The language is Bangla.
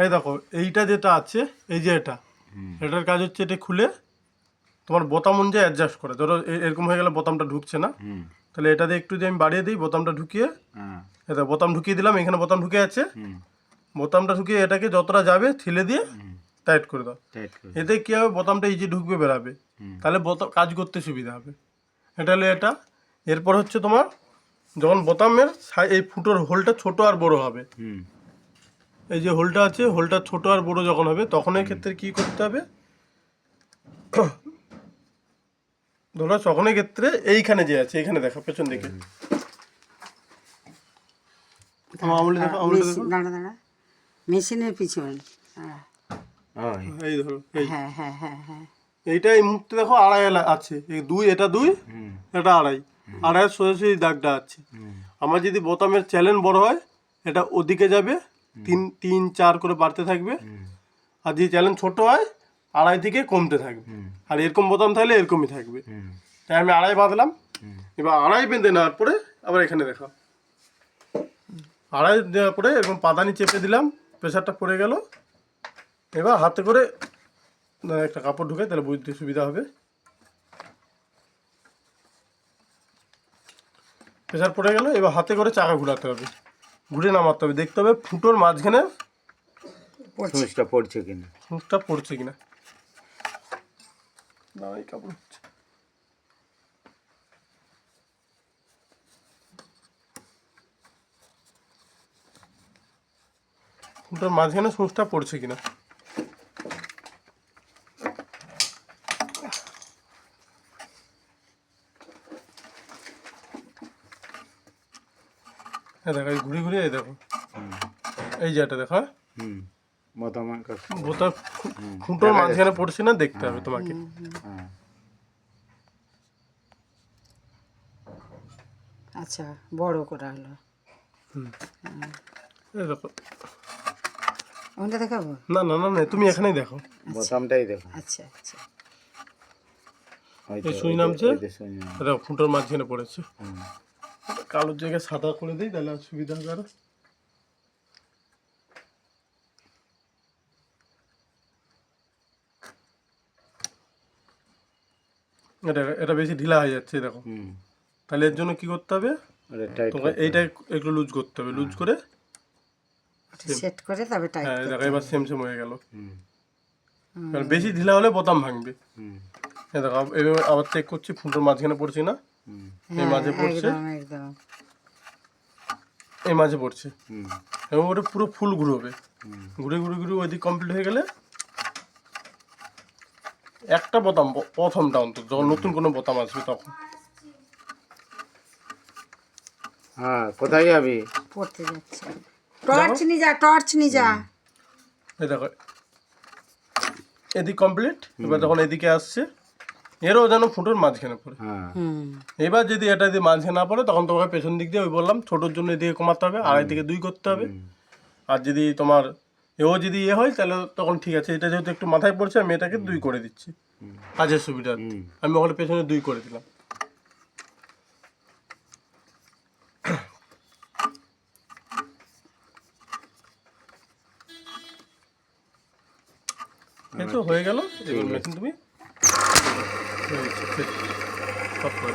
এই দেখো এইটা যেটা আছে, এই যে এটার কাজ হচ্ছে এটা খুলে তোমার বোতাম অনুযায়ী অ্যাডজাস্ট করে। ধরো এরকম হয়ে গেলে বোতামটা ঢুকছে না, তাহলে এটা দিয়ে একটু যদি আমি বাড়িয়ে দিই, বোতামটা ঢুকিয়ে এটা বোতাম ঢুকিয়ে দিলাম, এখানে বোতাম ঢুকে আছে, বোতামটা ঢুকিয়ে এটাকে যতটা যাবে ঠেলে দিয়ে টাইট করে দাও। এতে কী হবে, বোতামটা ইজি ঢুকবে বেরাবে, তাহলে কাজ করতে সুবিধা হবে। এটা হলো এটা। এরপর হচ্ছে তোমার যখন বোতামের এই ফুটোর হোলটা ছোট আর বড় হবে, এই যে হোলটা আছে, হোলটা ছোট আর বড় যখন হবে তখন এই ক্ষেত্রে কি করতে হবে, ধরো তখনের ক্ষেত্রে এইখানে যে আছে, এইখানে দেখো পেছন দিকে, মেশিনের পিছনে এই ধরো হ্যাঁ এইটা এই মুহূর্তে দেখো আড়াই আছে, এই দুই, এটা দুই, এটা আড়াই, আড়াইয়ের সোজাসুজি দাগটা আছে। আমার যদি বোতামের চ্যালেন বড় হয়, এটা ওদিকে যাবে, 3-4 করে বাড়তে থাকবে, আর যদি চ্যালেন ছোট হয় আড়াই থেকে কমতে থাকবে। আর এরকম বোতাম থাকলে এরকমই থাকবে। তাই আমি আড়াই বাঁধলাম। এবার আড়াই বেঁধে নেওয়ার পরে আবার এখানে দেখো আড়াই দেওয়ার পরে এরকম পাদানি চেপে দিলাম, প্রেশারটা পড়ে গেল। এবার হাতে করে একটা কাপড় ঢুকে, তাহলে বুঝতে সুবিধা হবে। প্রেশার পড়ে গেল, এবার হাতে করে চাকা ঘুরাতে হবে, ঘুরে নামাতে হবে, দেখতে হবে ফুটোর মাঝখানে সূচটা পড়ছে কিনা, সূচটা পড়ছে কিনা। না এই কাপড় হচ্ছে ফুটোর মাঝখানে সূচটা পড়ছে কিনা। দেখো এই ঘুরে ঘুরে, এই দেখো এই যে এটা দেখো, বোতাম ফুটোর মাঝখানে পড়ছে না, দেখতে হবে তোমাকে। আচ্ছা, বড় করা হলো। এই দেখো, ওটা দেখাবো? না না না না, তুমি এখানেই দেখো, বোতামটাই দেখো। আচ্ছা আচ্ছা, এই সুই নামছে, দেখো ফুটোর মাঝখানে পড়েছে। কালোর জায়গায় সাদা করে দিই, তাহলে সুবিধা হবে আরো। এটা বেশি ঢিলা হয়ে যাচ্ছে দেখো, তাহলে এর জন্য কি করতে হবে, তোমাকে এইটা একটু লুজ করতে হবে, লুজ করে সেট করে তবে টাইট। হ্যাঁ দেখো এবার সেম সেম হয়ে গেল। কারণ বেশি ঢিলা হলে বোতাম ভাঙবে। হ্যাঁ দেখো এবার আবার চেক করছি, ফুটোর মাঝখানে পড়ছি না, এই মাঝে পড়ছে, এই মাঝে পড়ছে, এবং ওটা পুরো ফুল ঘুরবে, ঘুরে ঘুরে ঘুরে ওইদিক কমপ্লিট হয়ে গেলে একটা বোতাম, প্রথমটা অন্তত যখন নতুন কোনো বোতাম আসবে তখন। হ্যাঁ, কোথায় যাবি? পড়তে যাচ্ছে, টর্চ নিয়ে যা, টর্চ নিয়ে যা। এই দেখো এদিক কমপ্লিট। এবার যখন এদিকে আসছে, এরও যেন ফুটোর মাঝখানে পড়ে। এবার যদি এটা যদি মাঝখানে না পড়ে, তখন তোমাকে পেছন দিক দিয়ে ওই বললাম ছোটোর জন্য এদিকে কমাতে হবে, আড়াই থেকে 2 করতে হবে। আর যদি তোমার এও যদি হয়, তাহলে তখন ঠিক আছে। এটা যেহেতু একটু মাথায় পড়ছে, আমি এটাকে 2 করে দিচ্ছি কাজের সুবিধা। আমি ওখানে পেছনে 2 করে দিলাম। এই তো হয়ে গেল। এবার মেশিন তুমি স্টপ করে